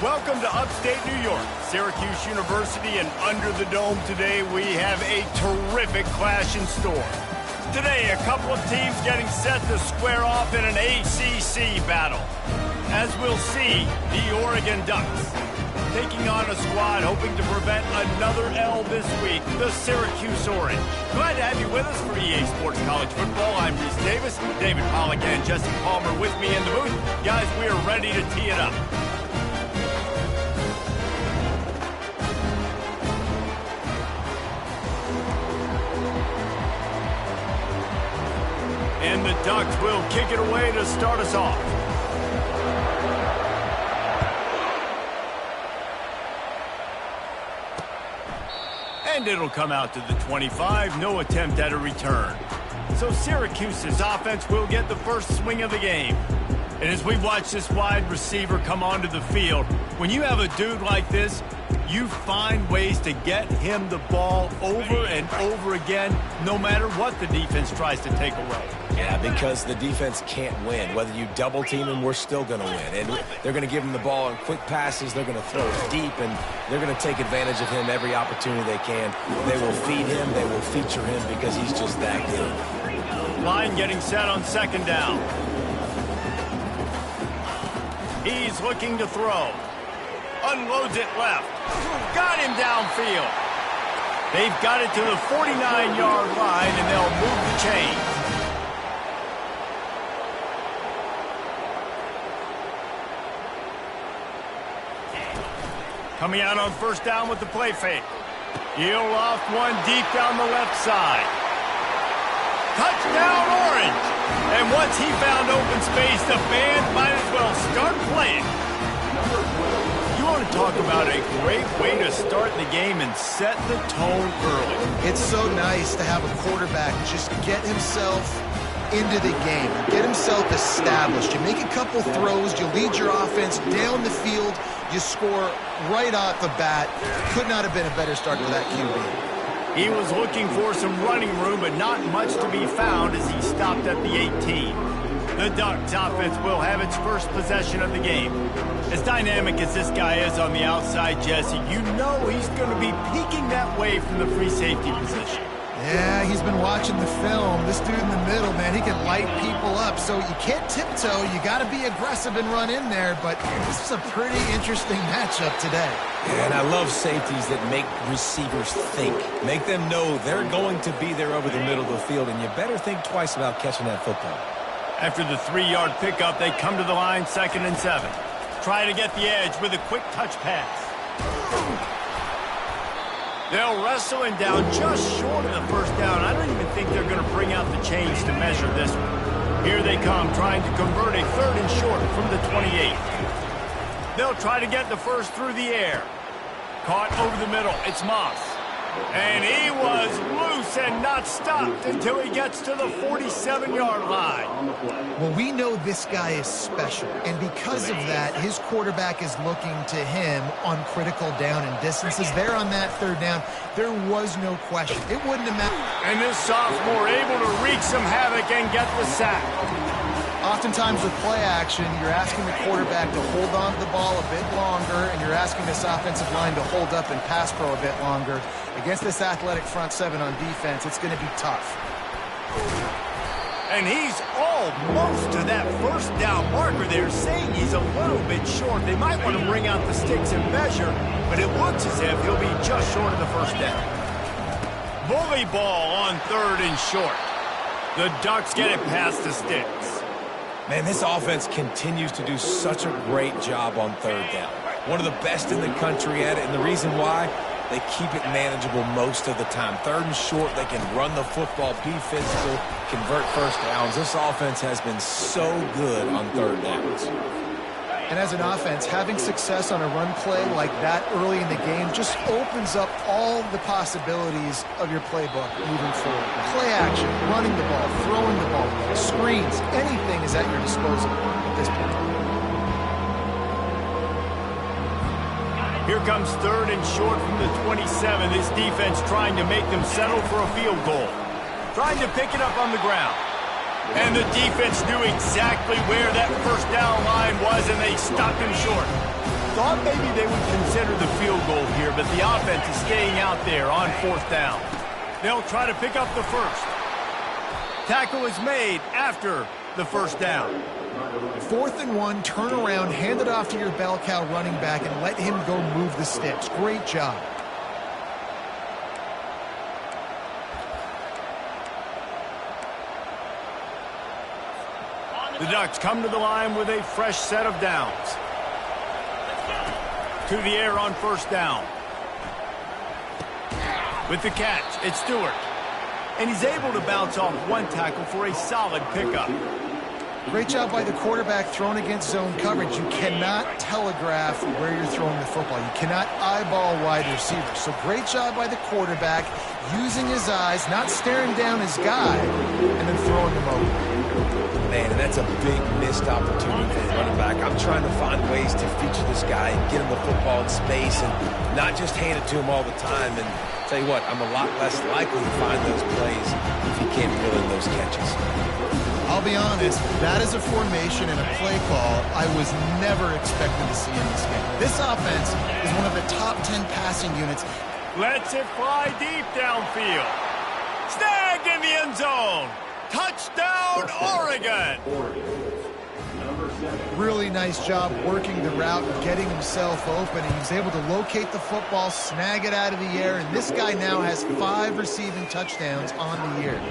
Welcome to upstate New York, Syracuse University, and under the dome today we have a terrific clash in store. Today, a couple of teams getting set to square off in an ACC battle. As we'll see, the Oregon Ducks taking on a squad hoping to prevent another L this week, the Syracuse Orange. Glad to have you with us for EA Sports College Football. I'm Reese Davis, David Pollack and Jesse Palmer with me in the booth. Guys, we are ready to tee it up. And the Ducks will kick it away to start us off. And it'll come out to the 25, no attempt at a return. So Syracuse's offense will get the first swing of the game. And as we watch this wide receiver come onto the field, when you have a dude like this, you find ways to get him the ball over and over again, no matter what the defense tries to take away. Yeah, because the defense can't win. Whether you double team him, we're still going to win. And they're going to give him the ball in quick passes. They're going to throw it deep, and they're going to take advantage of him every opportunity they can. They will feed him. They will feature him because he's just that good. Line getting set on second down. He's looking to throw. Unloads it left. Got him downfield. They've got it to the 49-yard line, and they'll move the chains. Coming out on first down with the play fake. He'll loft one deep down the left side. Touchdown, Orange! And once he found open space, the band might as well start playing. You want to talk about a great way to start the game and set the tone early. It's so nice to have a quarterback just get himself into the game, get himself established. You make a couple throws, you lead your offense down the field, you score right off the bat. Could not have been a better start to that QB. He was looking for some running room, but not much to be found as he stopped at the 18. The Ducks offense will have its first possession of the game. As dynamic as this guy is on the outside, Jesse, you know he's going to be peeking that way from the free safety position. Yeah, he's been watching the film. This dude in the middle, man, he can light people up. So you can't tiptoe. You got to be aggressive and run in there. But this is a pretty interesting matchup today. Yeah, and I love safeties that make receivers think. Make them know they're going to be there over the middle of the field, and you better think twice about catching that football. After the 3-yard pickup, they come to the line 2nd and 7. Try to get the edge with a quick touch pass. They'll wrestle him down just short of the first down. I don't even think they're going to bring out the chains to measure this one. Here they come, trying to convert a 3rd and short from the 28. They'll try to get the first through the air. Caught over the middle. It's Moss. And he was loose and not stopped until he gets to the 47-yard line. Well, we know this guy is special, and because of that, his quarterback is looking to him on critical down and distances. There on that 3rd down, there was no question. It wouldn't have mattered. And this sophomore able to wreak some havoc and get the sack. Oftentimes with play action, you're asking the quarterback to hold on to the ball a bit longer, and you're asking this offensive line to hold up and pass pro a bit longer. Against this athletic front 7 on defense, it's going to be tough. And he's almost to that first down marker. They're saying he's a little bit short. They might want to bring out the sticks and measure, but it looks as if he'll be just short of the first down. Bully ball on 3rd and short. The Ducks get it past the sticks. Man, this offense continues to do such a great job on 3rd down. One of the best in the country at it, and the reason why, they keep it manageable most of the time. 3rd and short, they can run the football, be physical, convert first downs. This offense has been so good on 3rd downs. And as an offense, having success on a run play like that early in the game just opens up all the possibilities of your playbook moving forward. Play action, running the ball, throwing the ball, screens, anything is at your disposal at this point. Here comes 3rd and short from the 27. This defense trying to make them settle for a field goal. Trying to pick it up on the ground. And the defense knew exactly where that first down line was, and they stopped him short. thought maybe they would consider the field goal here, but the offense is staying out there on 4th down. They'll try to pick up the first. Tackle is made after the 1st down. 4th and 1, turn around, hand it off to your bell cow running back, and let him go move the sticks. Great job. The Ducks come to the line with a fresh set of downs. To the air on 1st down. With the catch, it's Stewart. And he's able to bounce off one tackle for a solid pickup. Great job by the quarterback thrown against zone coverage. You cannot telegraph where you're throwing the football. You cannot eyeball wide receivers. So great job by the quarterback using his eyes, not staring down his guy, and then throwing him over. Man, and that's a big missed opportunity for the running back. I'm trying to find ways to feature this guy and get him the football in space and not just hand it to him all the time. And tell you what, I'm a lot less likely to find those plays if he can't reel in those catches. I'll be honest, that is a formation and a play call I was never expecting to see in this game. This offense is one of the top 10 passing units. Lets it fly deep downfield. Snagged in the end zone. Touchdown, Oregon! Really nice job working the route and getting himself open. He was able to locate the football, snag it out of the air, and this guy now has 5 receiving touchdowns on the year.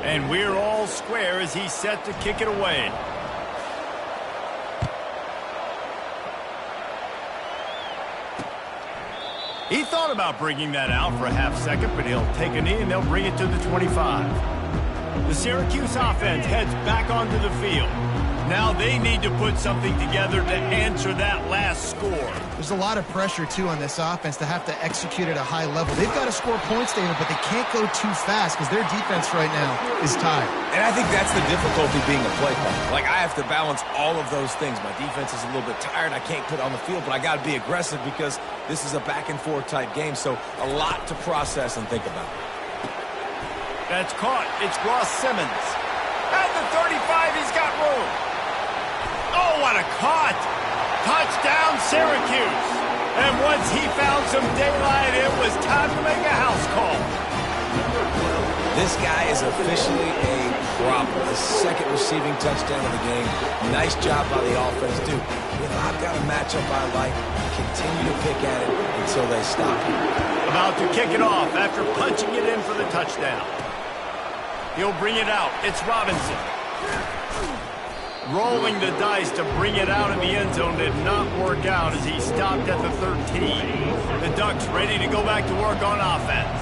And we're all square as he's set to kick it away. He thought about bringing that out for a half second, but he'll take a knee and they'll bring it to the 25. The Syracuse offense heads back onto the field. Now they need to put something together to answer that last score. There's a lot of pressure, too, on this offense to have to execute at a high level. They've got to score points, David, but they can't go too fast because their defense right now is tired. And I think that's the difficulty being a play caller. Like, I have to balance all of those things. My defense is a little bit tired. I can't put on the field, but I got to be aggressive because this is a back-and-forth type game, so a lot to process and think about. That's caught. It's Ross Simmons. At the 35, he's got room. Oh, what a caught. Touchdown, Syracuse. And once he found some daylight, it was time to make a house call. This guy is officially a problem. The 2nd receiving touchdown of the game. Nice job by the offense, dude. If I've got a matchup I like, continue to pick at it until they stop. About to kick it off after punching it in for the touchdown. He'll bring it out. It's Robinson. Rolling the dice to bring it out in the end zone did not work out as he stopped at the 13. The Ducks ready to go back to work on offense.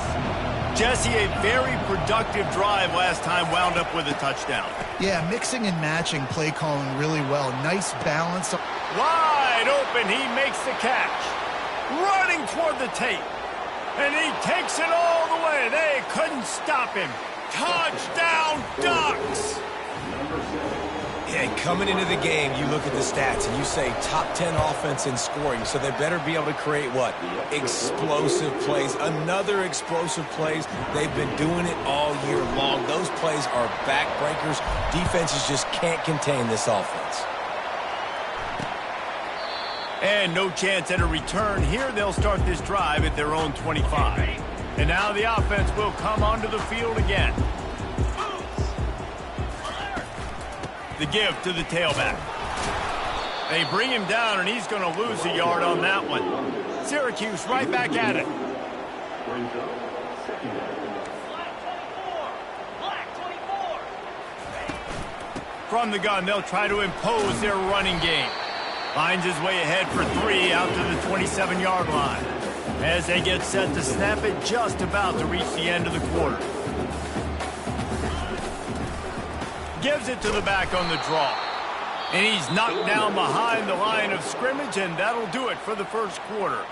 Jesse, a very productive drive last time wound up with a touchdown. Yeah, mixing and matching play calling really well. Nice balance. Wide open, he makes the catch. Running toward the tape. And he takes it all the way. They couldn't stop him. Touchdown, Ducks! Yeah, coming into the game, you look at the stats and you say top 10 offense in scoring, so they better be able to create what? Explosive plays. Another explosive plays. They've been doing it all year long. Those plays are backbreakers. Defenses just can't contain this offense. And no chance at a return. Here they'll start this drive at their own 25. And now the offense will come onto the field again. The give to the tailback. They bring him down, and he's going to lose a yard on that one. Syracuse right back at it. From the gun, they'll try to impose their running game. Finds his way ahead for 3 out to the 27-yard line. As they get set to snap it, just about to reach the end of the quarter. Gives it to the back on the draw. And he's knocked down behind the line of scrimmage, and that'll do it for the first quarter.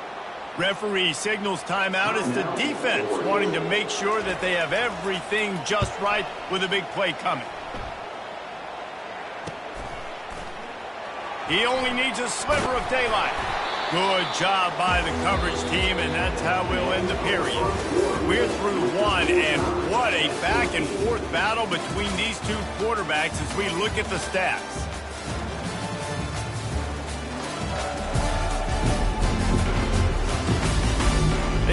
Referee signals timeout as the defense wanting to make sure that they have everything just right with a big play coming. He only needs a sliver of daylight. Good job by the coverage team, and that's how we'll end the period. We're through one, and what a back-and-forth battle between these two quarterbacks as we look at the stats.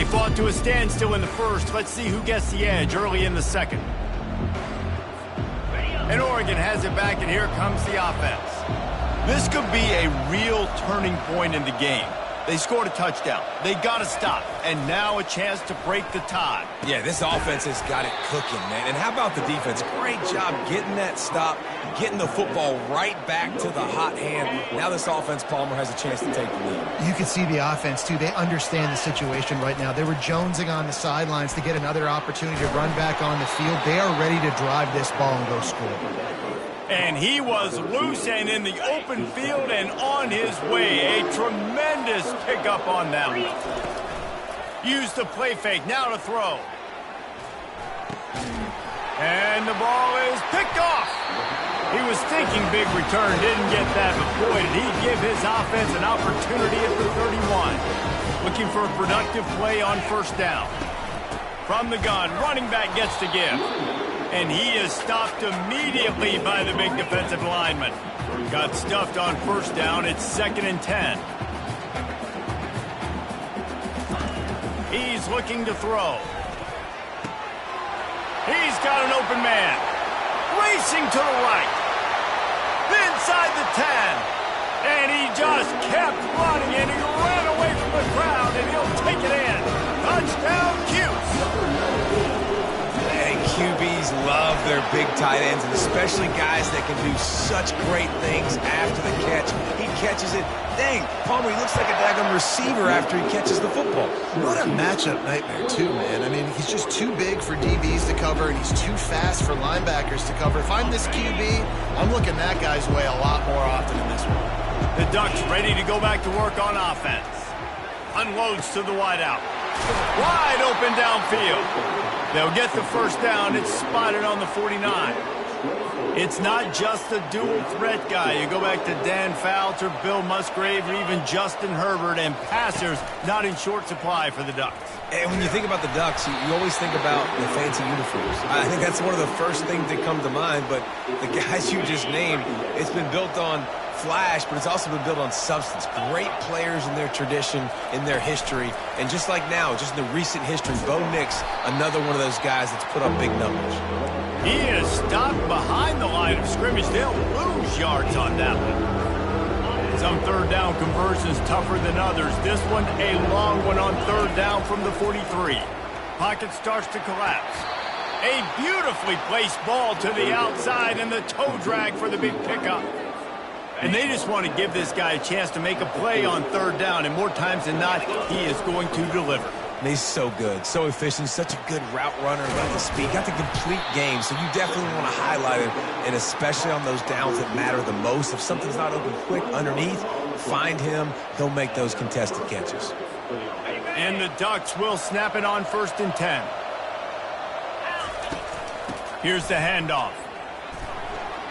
They fought to a standstill in the first. Let's see who gets the edge early in the second. And Oregon has it back, and here comes the offense. This could be a real turning point in the game. They scored a touchdown. They got to stop. And now a chance to break the tie. Yeah, this offense has got it cooking, man. And how about the defense? Great job getting that stop, getting the football right back to the hot hand. Now this offense, Palmer, has a chance to take the lead. You can see the offense, too. They understand the situation right now. They were jonesing on the sidelines to get another opportunity to run back on the field. They are ready to drive this ball and go score. And he was loose and in the open field and on his way. A tremendous pickup on that one. Use the play fake. Now to throw. And the ball is picked off. He was thinking big return. Didn't get that. But boy, did he give his offense an opportunity at the 31. Looking for a productive play on first down. From the gun, running back gets to give. And he is stopped immediately by the big defensive lineman. Got stuffed on first down. It's 2nd and 10. He's looking to throw. He's got an open man. Racing to the right. Inside the 10. And he just kept running, and he ran away from the crowd, and he'll take it in. Touchdown, Cuse. QBs love their big tight ends, and especially guys that can do such great things after the catch. He catches it. Dang, Palmer, he looks like a daggone receiver after he catches the football. What a matchup nightmare, too, man. I mean, he's just too big for DBs to cover, and he's too fast for linebackers to cover. If I'm this QB, I'm looking that guy's way a lot more often than this one. The Ducks ready to go back to work on offense. Unloads to the wideout. Wide open downfield. They'll get the first down. It's spotted on the 49. It's not just a dual threat guy. You go back to Dan Fouts or Bill Musgrave or even Justin Herbert, and passers not in short supply for the Ducks. And when you think about the Ducks, you always think about the fancy uniforms. I think that's one of the first things that come to mind, but the guys you just named, it's been built on flash, but it's also been built on substance. Great players in their tradition, in their history, and just like now, just in the recent history, Bo Nix, another one of those guys that's put up big numbers. He is stopped behind the line of scrimmage. They'll lose yards on that one. Some third down conversions tougher than others. This one a long one on third down from the 43. Pocket starts to collapse. A beautifully placed ball to the outside, and the toe drag for the big pickup. And they just want to give this guy a chance to make a play on third down, and more times than not, he is going to deliver. And he's so good, so efficient, such a good route runner, got the speed, got the complete game, so you definitely want to highlight him, and especially on those downs that matter the most. If something's not open quick underneath, find him. He'll make those contested catches. And the Ducks will snap it on 1st and 10. Here's the handoff.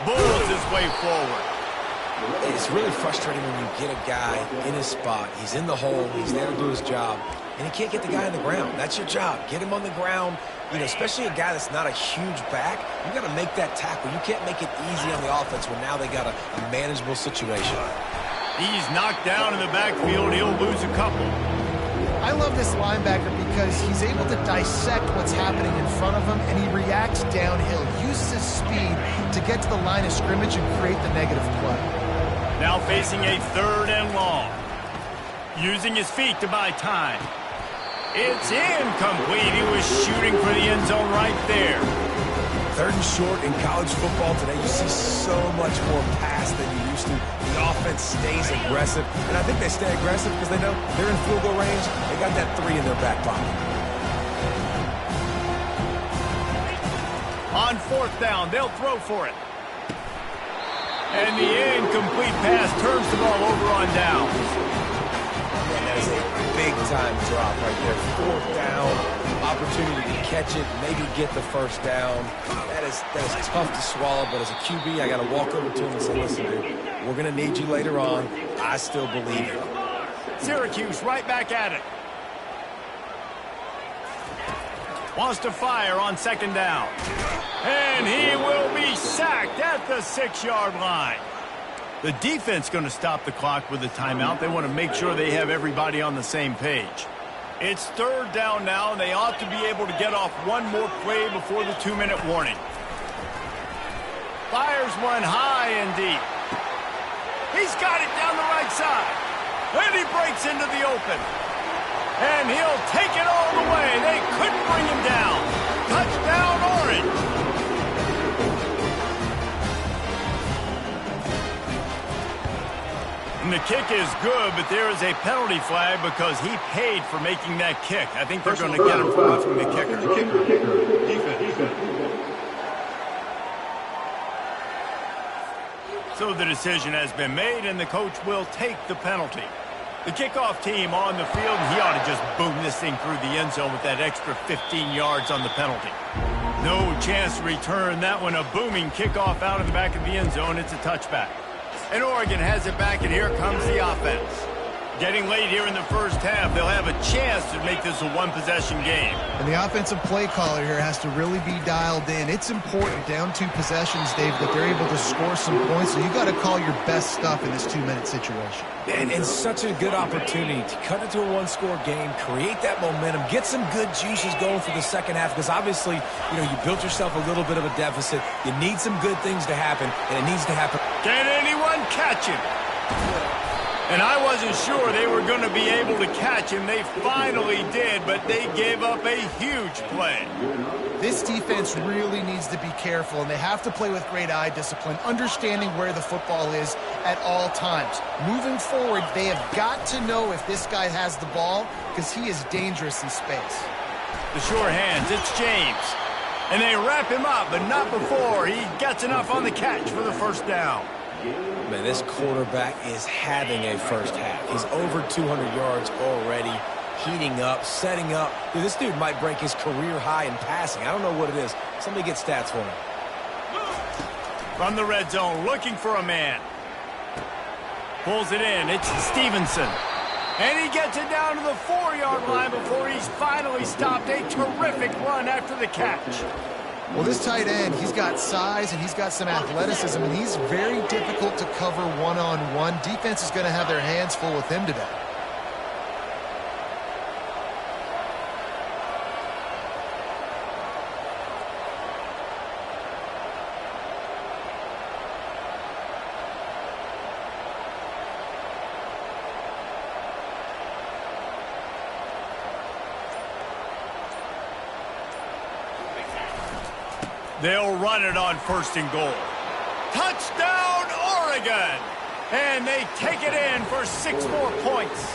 Bulls his way forward. It's really frustrating when you get a guy in his spot. He's in the hole. He's there to do his job. And he can't get the guy on the ground. That's your job. Get him on the ground. You know, especially a guy that's not a huge back. You got to make that tackle. You can't make it easy on the offense when now they got a manageable situation. He's knocked down in the backfield. He'll lose a couple. I love this linebacker because he's able to dissect what's happening in front of him, and he reacts downhill, uses his speed to get to the line of scrimmage and create the negative play. Now facing a 3rd and long. Using his feet to buy time. It's incomplete. He was shooting for the end zone right there. 3rd and short in college football today. You see so much more pass than you used to. The offense stays aggressive, and I think they stay aggressive because they know they're in field goal range. They got that 3 in their back pocket. On 4th down, they'll throw for it. And the incomplete pass turns the ball over on downs. And that is a big-time drop right there. 4th down, opportunity to catch it, maybe get the first down. That is tough to swallow, but as a QB, I got to walk over to him and say, listen, dude, we're going to need you later on. I still believe it. Syracuse right back at it. Wants to fire on 2nd down. And he will be sacked at the 6-yard line. The defense going to stop the clock with a timeout. They want to make sure they have everybody on the same page. It's third down now, and they ought to be able to get off one more play before the 2-minute warning. Fires one high and deep. He's got it down the right side. And he breaks into the open. And he'll take it all the way. They couldn't bring him down. Touchdown, Orange. And the kick is good, but there is a penalty flag because he paid for making that kick. I think they're going to get him for roughing the kicker. So the decision has been made, and the coach will take the penalty. The kickoff team on the field, he ought to just boom this thing through the end zone with that extra 15 yards on the penalty. No chance to return that one. A booming kickoff out of the back of the end zone. It's a touchback. And Oregon has it back, and here comes the offense. Getting late here in the first half, they'll have a chance to make this a one-possession game. And the offensive play caller here has to really be dialed in. It's important, down 2 possessions, Dave, that they're able to score some points. So you got to call your best stuff in this 2-minute situation. And such a good opportunity to cut it to a one-score game, create that momentum, get some good juices going for the second half, because obviously, you built yourself a little bit of a deficit. You need some good things to happen, and it needs to happen. Can anyone catch him? And I wasn't sure they were going to be able to catch him. They finally did, but they gave up a huge play. This defense really needs to be careful, and they have to play with great eye discipline, understanding where the football is at all times. Moving forward, they have got to know if this guy has the ball, because he is dangerous in space. The sure hands, it's James. And they wrap him up, but not before he gets enough on the catch for the first down. Man, this quarterback is having a first half. He's over 200 yards already, heating up, setting up. Dude, this dude might break his career high in passing. I don't know what it is. Somebody get stats for him. From the red zone, looking for a man. Pulls it in. It's Stevenson. And he gets it down to the 4-yard line before he's finally stopped. A terrific run after the catch. Well, this tight end, he's got size and he's got some athleticism, and he's very difficult to cover one-on-one. Defense is going to have their hands full with him today. They'll run it on 1st and goal. Touchdown, Oregon! And they take it in for 6 more points.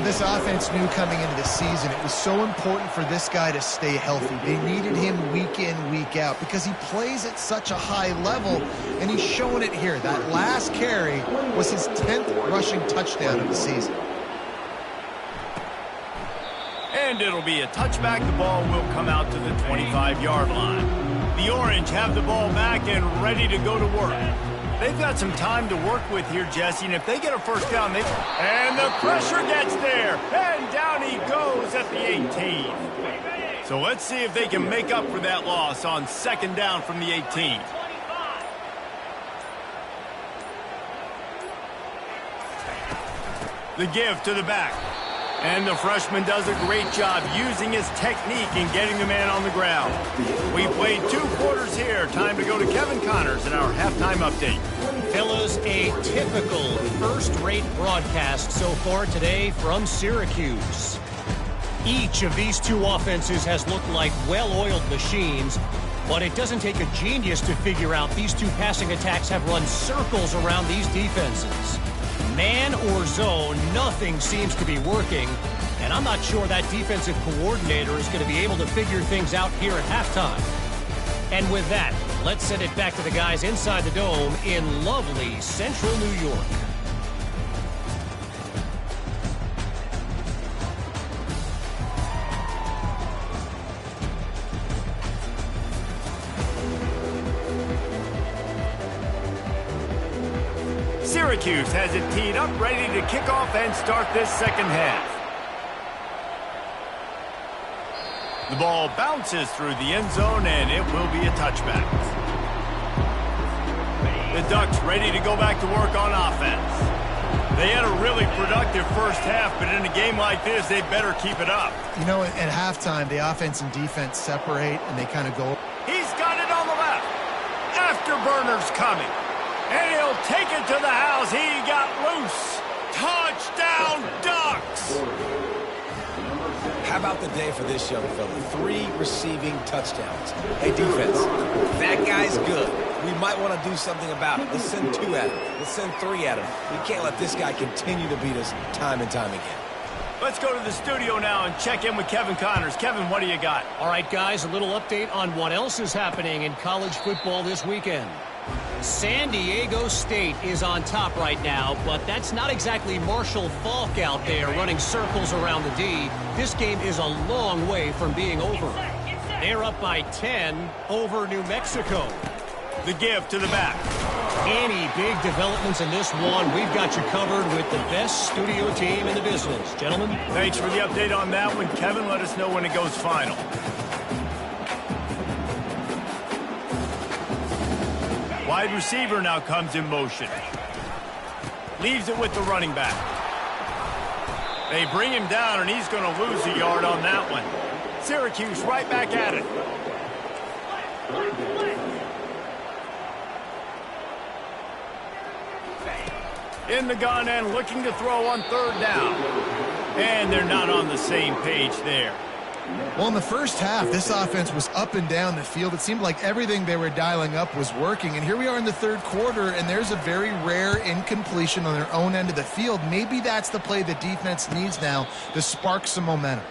This offense knew coming into the season it was so important for this guy to stay healthy. They needed him week in, week out, because he plays at such a high level, and he's showing it here. That last carry was his 10th rushing touchdown of the season. And it'll be a touchback. The ball will come out to the 25-yard line. The Orange have the ball back and ready to go to work. They've got some time to work with here, Jesse, and if they get a first down, and the pressure gets there, and down he goes at the 18. So let's see if they can make up for that loss on 2nd down from the 18. The give to the back. And the freshman does a great job using his technique and getting the man on the ground. We played 2 quarters here. Time to go to Kevin Connors in our halftime update. Fellas, a typical first-rate broadcast so far today from Syracuse. Each of these 2 offenses has looked like well-oiled machines, but it doesn't take a genius to figure out these 2 passing attacks have run circles around these defenses. Man or zone, nothing seems to be working, and I'm not sure that defensive coordinator is going to be able to figure things out here at halftime. And with that, let's send it back to the guys inside the dome in lovely central New York. Syracuse has it teed up, ready to kick off and start this second half. The ball bounces through the end zone, and it will be a touchback. The Ducks ready to go back to work on offense. They had a really productive first half, but in a game like this, they better keep it up. You know, at halftime, the offense and defense separate, and they kind of go. He's got it on the left. Afterburner's coming. And he'll take it to the house. He got loose. Touchdown, Ducks! How about the day for this young fella? 3 receiving touchdowns. Hey, defense, that guy's good. We might want to do something about it. Let's send 2 at him. Let's send 3 at him. We can't let this guy continue to beat us time and time again. Let's go to the studio now and check in with Kevin Connors. Kevin, what do you got? All right, guys, a little update on what else is happening in college football this weekend. San Diego State is on top right now, but that's not exactly Marshall Faulk out there running circles around the D. This game is a long way from being over. They're up by 10 over New Mexico. The give to the back. Any big developments in this one, we've got you covered with the best studio team in the business. Gentlemen. Thanks for the update on that one. Kevin, let us know when it goes final. Wide receiver now comes in motion. Leaves it with the running back. They bring him down, and he's going to lose a yard on that one. Syracuse right back at it. In the gun and looking to throw on 3rd down. And they're not on the same page there. Well, in the first half, this offense was up and down the field. It seemed like everything they were dialing up was working. And here we are in the 3rd quarter, and there's a very rare incompletion on their own end of the field. Maybe that's the play the defense needs now to spark some momentum.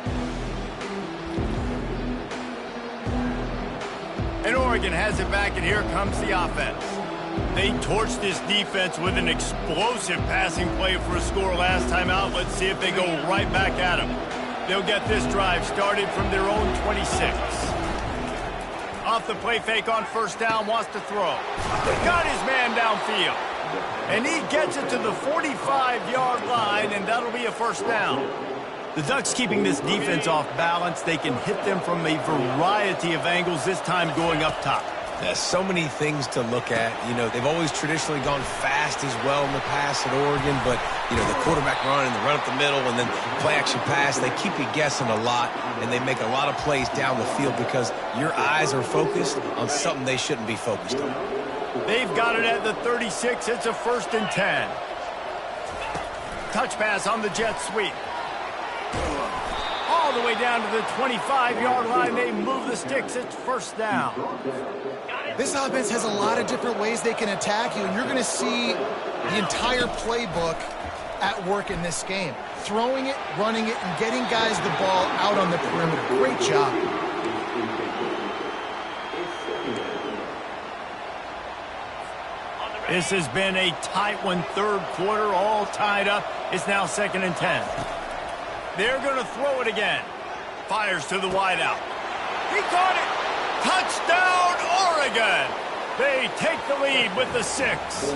And Oregon has it back, and here comes the offense. They torched this defense with an explosive passing play for a score last time out. Let's see if they go right back at them. They'll get this drive started from their own 26. Off the play fake on 1st down, wants to throw. Got his man downfield. And he gets it to the 45-yard line, and that'll be a 1st down. The Ducks keeping this defense off balance. They can hit them from a variety of angles, this time going up top. There's so many things to look at. You know, they've always traditionally gone fast as well in the past at Oregon, but, you know, the quarterback run and the run up the middle and then play-action pass, they keep you guessing a lot, and they make a lot of plays down the field because your eyes are focused on something they shouldn't be focused on. They've got it at the 36. It's a 1st and 10. Touch pass on the jet sweep. All the way down to the 25-yard line. They move the sticks. It's 1st down. This offense has a lot of different ways they can attack you, and you're going to see the entire playbook at work in this game. Throwing it, running it, and getting guys the ball out on the perimeter. Great job. This has been a tight one, 3rd quarter, all tied up. It's now 2nd and 10. They're going to throw it again. Fires to the wideout. He caught it. Touchdown, Oregon. They take the lead with the 6.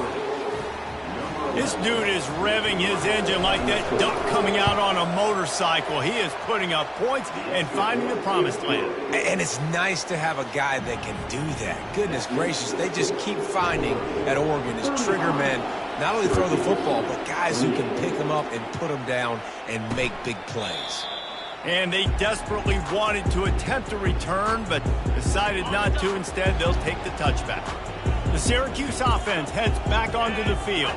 This dude is revving his engine like that duck coming out on a motorcycle. He is putting up points and finding the promised land. And it's nice to have a guy that can do that. Goodness gracious, they just keep finding at Oregon is trigger men. Not only throw the football, but guys who can pick them up and put them down and make big plays. And they desperately wanted to attempt a return, but decided not to. Instead, they'll take the touchback. The Syracuse offense heads back onto the field.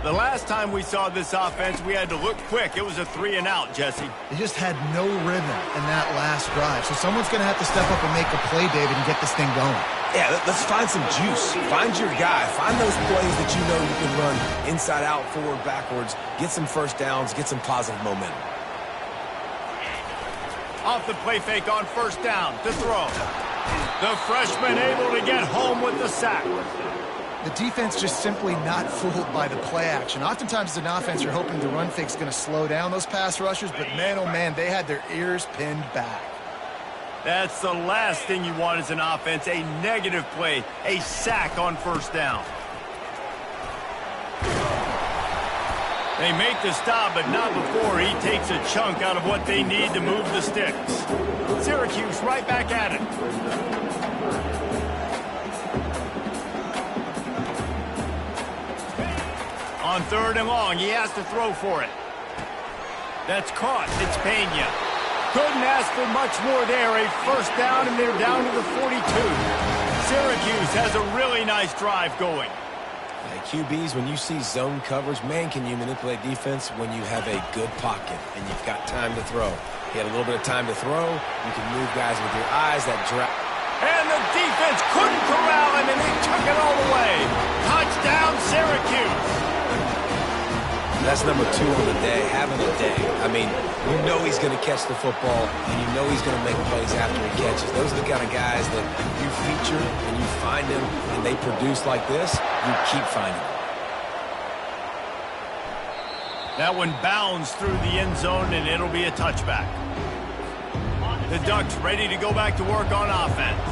The last time we saw this offense, we had to look quick. It was a 3-and-out, Jesse. They just had no rhythm in that last drive. So someone's going to have to step up and make a play, David, and get this thing going. Yeah, let's find some juice. Find your guy. Find those plays that you know you can run inside out, forward, backwards. Get some 1st downs. Get some positive momentum. Off the play fake on 1st down to throw. The freshman able to get home with the sack. The defense just simply not fooled by the play action. Oftentimes as an offense, you're hoping the run fake's going to slow down those pass rushers, but man, oh man, they had their ears pinned back. That's the last thing you want as an offense, a negative play, a sack on 1st down. They make the stop, but not before he takes a chunk out of what they need to move the sticks. Syracuse right back at it. On 3rd and long, he has to throw for it. That's caught. It's Pena. Couldn't ask for much more there. A first down, and they're down to the 42. Syracuse has a really nice drive going. Hey, QBs, when you see zone coverage, man, can you manipulate defense when you have a good pocket and you've got time to throw. He had a little bit of time to throw. You can move guys with your eyes. That drop. And the defense couldn't corral him, and they took it all the way. Touchdown, Syracuse. That's number 2 on the day, having a day. I mean, you know he's going to catch the football, and you know he's going to make plays after he catches. Those are the kind of guys that if you feature and you find them and they produce like this, you keep finding them. That one bounds through the end zone, and it'll be a touchback. The Ducks ready to go back to work on offense.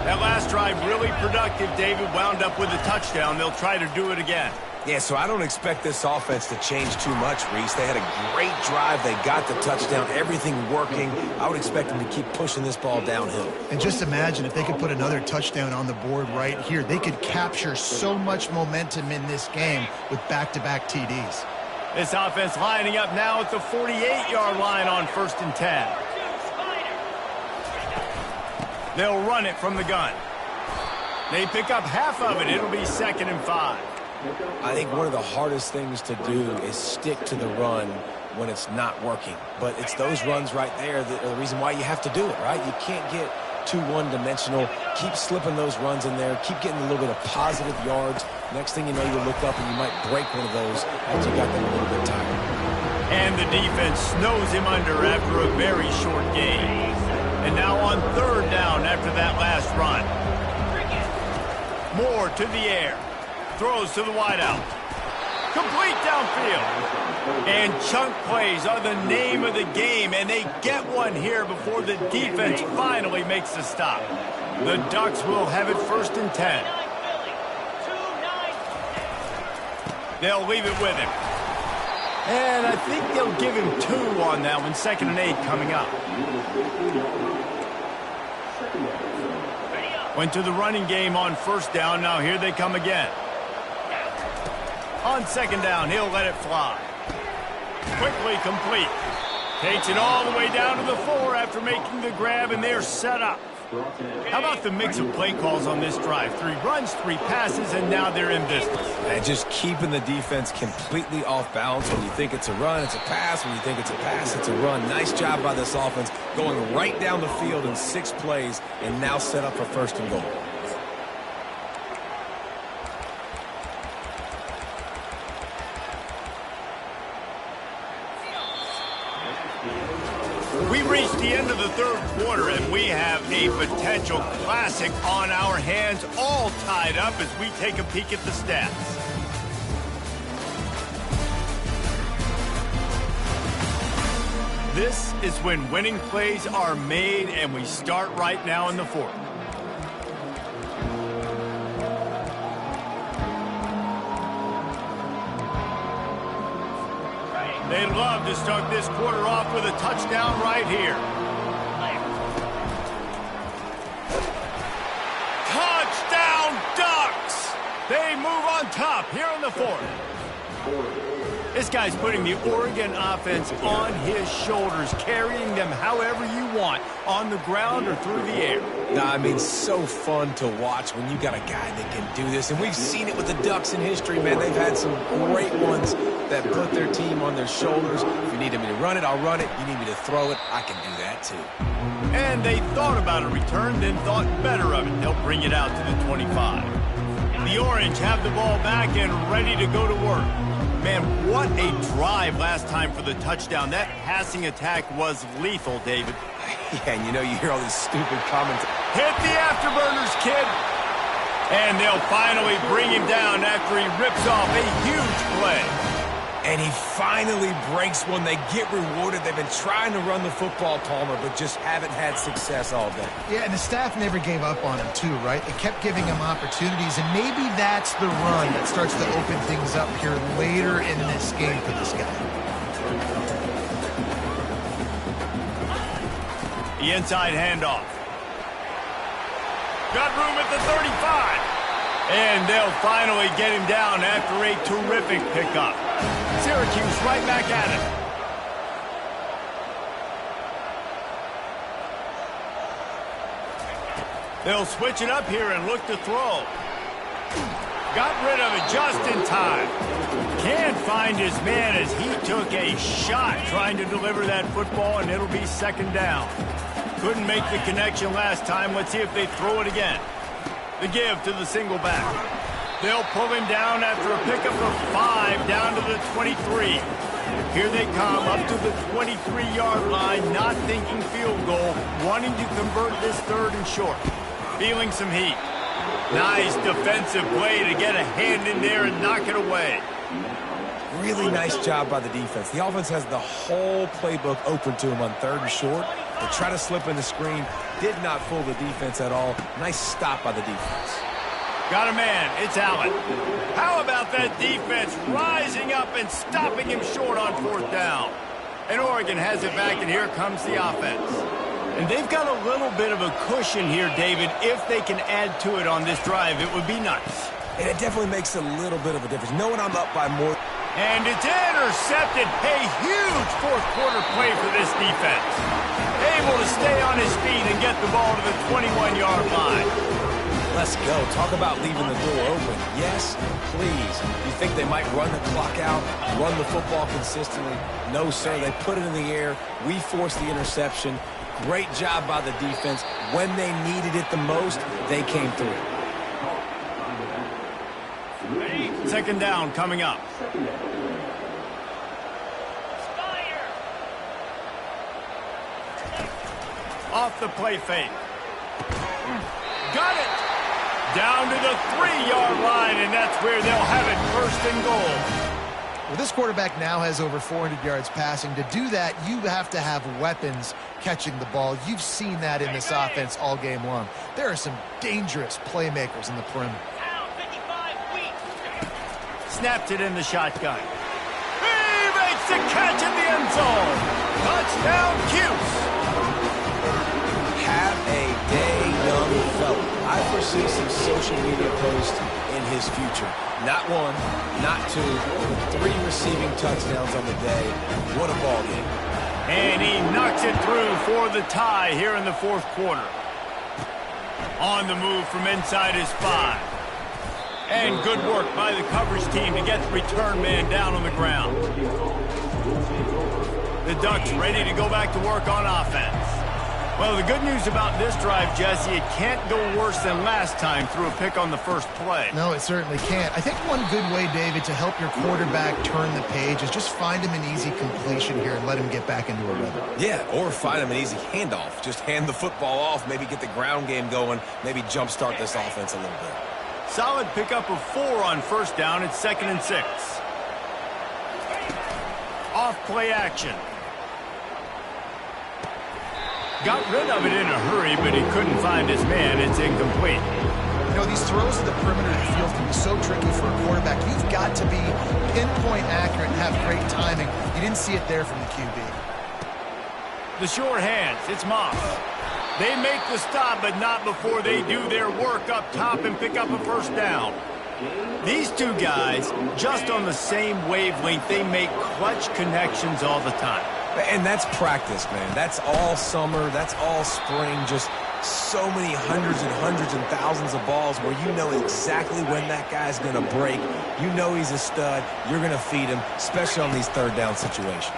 That last drive really productive. David wound up with a touchdown. They'll try to do it again. Yeah, so I don't expect this offense to change too much, Reese. They had a great drive. They got the touchdown, everything working. I would expect them to keep pushing this ball downhill. And just imagine if they could put another touchdown on the board right here. They could capture so much momentum in this game with back-to-back TDs. This offense lining up now at the 48-yard line on 1st and 10. They'll run it from the gun. They pick up half of it. It'll be 2nd and 5. I think one of the hardest things to do is stick to the run when it's not working. But it's those runs right there that are the reason why you have to do it, right? You can't get too one-dimensional. Keep slipping those runs in there. Keep getting a little bit of positive yards. Next thing you know, you look up and you might break one of those after you got them a little bit tired. And the defense snows him under after a very short game. And now on 3rd down after that last run. Moore to the air. Throws to the wideout. Complete downfield. And chunk plays are the name of the game, and they get one here before the defense finally makes the stop. The Ducks will have it 1st and 10. They'll leave it with him. And I think they'll give him 2 on that one. 2nd and 8 coming up. Went to the running game on 1st down. Now here they come again. On 2nd down, he'll let it fly. Quickly complete. Takes it all the way down to the 4 after making the grab, and they're set up. How about the mix of play calls on this drive? 3 runs, 3 passes, and now they're in business. And just keeping the defense completely off balance. When you think it's a run, it's a pass. When you think it's a pass, it's a run. Nice job by this offense going right down the field in 6 plays and now set up for 1st and goal. We reached the end of the 3rd quarter, and we have a potential classic on our hands, all tied up as we take a peek at the stats. This is when winning plays are made, and we start right now in the 4th. They'd love to start this quarter off with a touchdown right here. Touchdown, Ducks! They move on top here in the 4th. This guy's putting the Oregon offense on his shoulders, carrying them however you want, on the ground or through the air. I mean, so fun to watch when you got a guy that can do this. And we've seen it with the Ducks in history, man. They've had some great ones that put their team on their shoulders. If you need me to run it, I'll run it. You need me to throw it, I can do that too. And they thought about a return, then thought better of it. They'll bring it out to the 25. The Orange have the ball back and ready to go to work. Man, what a drive last time for the touchdown. That passing attack was lethal, David. Yeah, and you know, you hear all these stupid comments. Hit the afterburners, kid. And they'll finally bring him down after he rips off a huge play. And he finally breaks one. They get rewarded. They've been trying to run the football, Palmer, but just haven't had success all day. Yeah, and the staff never gave up on him, too, right? They kept giving him opportunities, and maybe that's the run that starts to open things up here later in this game for this guy. The inside handoff. Got room at the 35. And they'll finally get him down after a terrific pickup. Syracuse right back at it. They'll switch it up here and look to throw. Got rid of it just in time. Can't find his man as he took a shot trying to deliver that football, and it'll be second down. Couldn't make the connection last time. Let's see if they throw it again. The give to the single back. They'll pull him down after a pickup of 5 down to the 23. Here they come up to the 23-yard line, not thinking field goal, wanting to convert this third and short. Feeling some heat. Nice defensive play to get a hand in there and knock it away. Really nice job by the defense. The offense has the whole playbook open to him on third and short. They try to slip in the screen. Did not fool the defense at all. Nice stop by the defense. Got a man. It's Allen. How about that defense rising up and stopping him short on fourth down? And Oregon has it back, and here comes the offense. And they've got a little bit of a cushion here, David. If they can add to it on this drive, it would be nice. And it definitely makes a little bit of a difference. Knowing I'm up by more. And it's intercepted. A huge fourth quarter play for this defense. Able to stay on his feet and get the ball to the 21-yard line. Let's go. Talk about leaving the door open. Yes, please. You think they might run the clock out, run the football consistently? No, sir. They put it in the air. We forced the interception. Great job by the defense. When they needed it the most, they came through. Second down coming up. Off the play fake. Got it. Down to the 3-yard line, and that's where they'll have it first and goal. Well, this quarterback now has over 400 yards passing. To do that, you have to have weapons catching the ball. You've seen that in this offense all game long. There are some dangerous playmakers in the perimeter. Snapped it in the shotgun. He makes the catch in the end zone. Touchdown, Cuse. Have a day, young fella. I foresee some social media posts in his future. Not 1, not 2, 3 receiving touchdowns on the day. What a ball game. And he knocks it through for the tie here in the fourth quarter. On the move from inside his 5. And good work by the coverage team to get the return man down on the ground. The Ducks ready to go back to work on offense. Well, the good news about this drive, Jesse, it can't go worse than last time through a pick on the first play. No, it certainly can't. I think one good way, David, to help your quarterback turn the page is just find him an easy completion here and let him get back into a rhythm. Yeah, or find him an easy handoff. Just hand the football off, maybe get the ground game going, maybe jumpstart this offense a little bit. Solid pickup of 4 on first down. It's 2nd and 6. Off play action. Got rid of it in a hurry, but he couldn't find his man. It's incomplete. You know, these throws to the perimeter of the field can be so tricky for a quarterback. You've got to be pinpoint accurate and have great timing. You didn't see it there from the QB. The short hands. It's Moss. They make the stop, but not before they do their work up top and pick up a first down. These two guys, just on the same wavelength, they make clutch connections all the time. And that's practice, man. That's all summer. That's all spring. Just so many hundreds and thousands of balls where you know exactly when that guy's going to break. You know he's a stud. You're going to feed him, especially on these third down situations.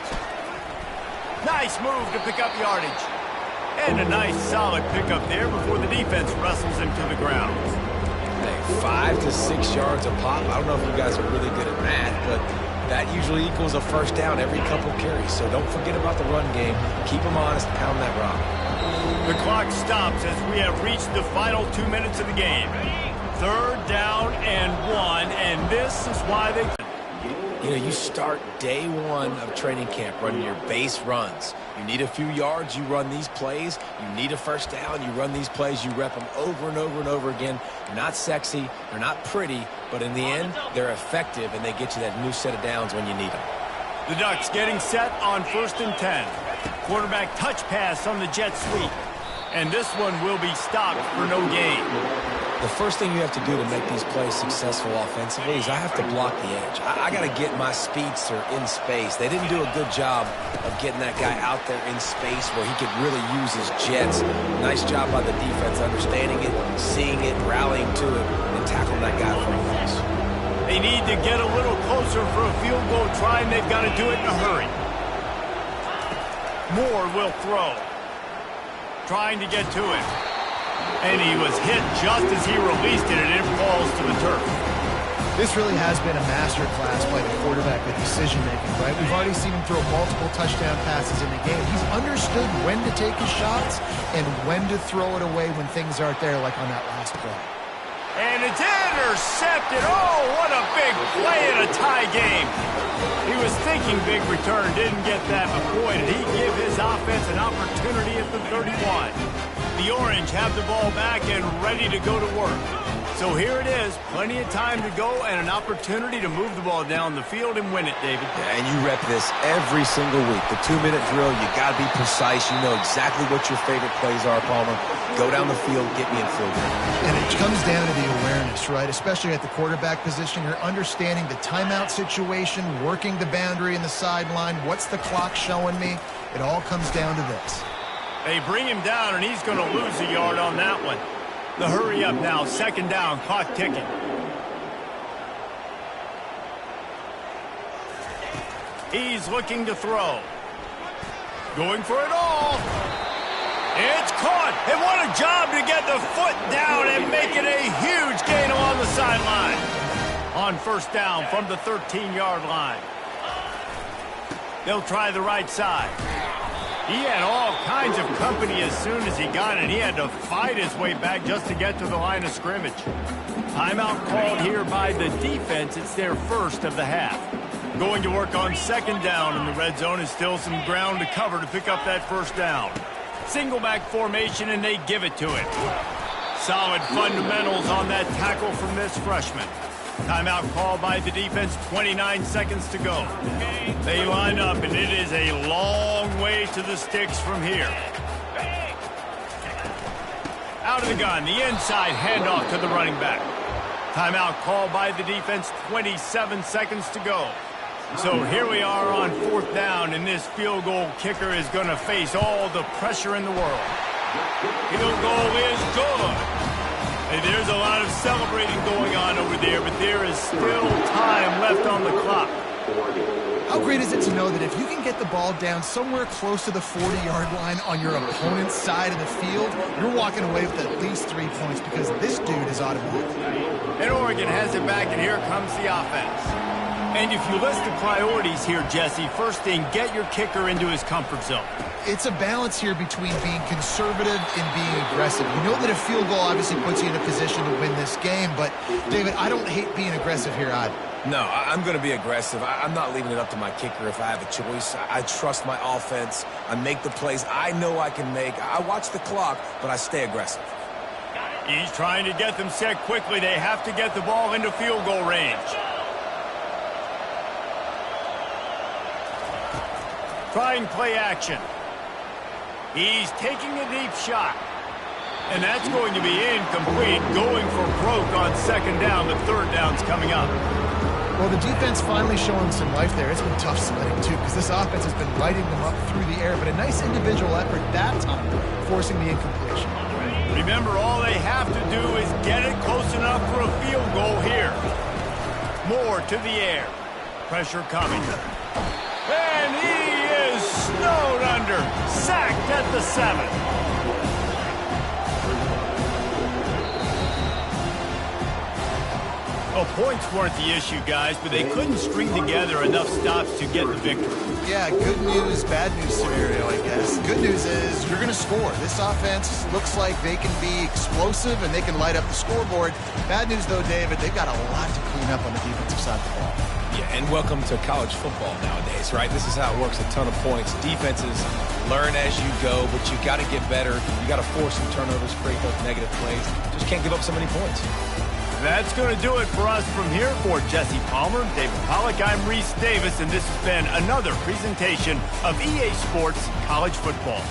Nice move to pick up yardage. And a nice solid pickup there before the defense wrestles him to the ground. Hey, 5 to 6 yards a pop. I don't know if you guys are really good at math, but that usually equals a first down every couple carries. So don't forget about the run game. Keep them honest, pound that rock. The clock stops as we have reached the final 2 minutes of the game. 3rd down and 1, and this is why they... You know, you start day 1 of training camp running your base runs. You need a few yards, you run these plays. You need a first down, you run these plays. You rep them over and over and over again. They're not sexy, they're not pretty, but in the end, they're effective, and they get you that new set of downs when you need them. The Ducks getting set on 1st and 10. Quarterback touch pass on the jet sweep. And this one will be stopped for no gain. The first thing you have to do to make these plays successful offensively is I have to block the edge. I got to get my speedster in space. They didn't do a good job of getting that guy out there in space where he could really use his jets. Nice job by the defense understanding it, seeing it, rallying to it, and tackling that guy for a loss. They need to get a little closer for a field goal try, and they've got to do it in a hurry. Moore will throw. Trying to get to it. And he was hit just as he released it, and it falls to the turf. This really has been a master class by the quarterback with decision-making, right? We've already seen him throw multiple touchdown passes in the game. He's understood when to take his shots and when to throw it away when things aren't there, like on that last play. And it's intercepted. Oh, what a big play in a tie game. He was thinking big return, didn't get that, but boy, did he give his offense an opportunity at the 31. The Orange have the ball back and ready to go to work. So here it is, plenty of time to go and an opportunity to move the ball down the field and win it, David. Yeah, and you rep this every single week. The 2-minute drill, you got to be precise. You know exactly what your favorite plays are, Palmer. Go down the field, get me in field goal. And it comes down to the awareness, right? Especially at the quarterback position. You're understanding the timeout situation, working the boundary and the sideline. What's the clock showing me? It all comes down to this. They bring him down, and he's going to lose a yard on that one. The hurry up now, second down, clock ticking. He's looking to throw. Going for it all. It's caught. And what a job to get the foot down and make it a huge gain along the sideline. On first down from the 13-yard line. They'll try the right side. He had all kinds of company as soon as he got it. He had to fight his way back just to get to the line of scrimmage. Timeout called here by the defense. It's their first of the half. Going to work on second down, and the red zone is still some ground to cover to pick up that first down. Single back formation, and they give it to him. Solid fundamentals on that tackle from this freshman. Timeout called by the defense, 29 seconds to go. They line up, and it is a long way to the sticks from here. Out of the gun, the inside handoff to the running back. Timeout called by the defense, 27 seconds to go. So here we are on fourth down, and this field goal kicker is going to face all the pressure in the world. Field goal is good. Hey, there's a lot of celebrating going on over there, but there is still time left on the clock. How great is it to know that if you can get the ball down somewhere close to the 40-yard line on your opponent's side of the field, you're walking away with at least 3 points because this dude is automatic. And Oregon has it back, and here comes the offense. And if you list the priorities here, Jesse, first thing, get your kicker into his comfort zone. It's a balance here between being conservative and being aggressive. You know that a field goal obviously puts you in a position to win this game, but, David, I don't hate being aggressive here either. No, I'm going to be aggressive. I'm not leaving it up to my kicker if I have a choice. I trust my offense. I make the plays I know I can make. I watch the clock, but I stay aggressive. He's trying to get them set quickly. They have to get the ball into field goal range. Trying play action. He's taking a deep shot. And that's going to be incomplete. Going for broke on second down. The third down's coming up. Well, the defense finally showing some life there. It's been tough splitting, too, because this offense has been lighting them up through the air. But a nice individual effort that time, forcing the incompletion. Remember, all they have to do is get it close enough for a field goal here. Moore to the air. Pressure coming. And he is snowed under. Sacked at the 7. Well, points weren't the issue, guys, but they couldn't string together enough stops to get the victory. Yeah, good news, bad news scenario, I guess. Good news is you're going to score. This offense looks like they can be explosive and they can light up the scoreboard. Bad news, though, David, they've got a lot to clean up on the defensive side of the ball. Yeah, and welcome to college football nowadays, right? This is how it works, a ton of points. Defenses learn as you go, but you got to get better. You got to force some turnovers, create those negative plays. Just can't give up so many points. That's going to do it for us from here. For Jesse Palmer, David Pollack, I'm Reese Davis, and this has been another presentation of EA Sports College Football.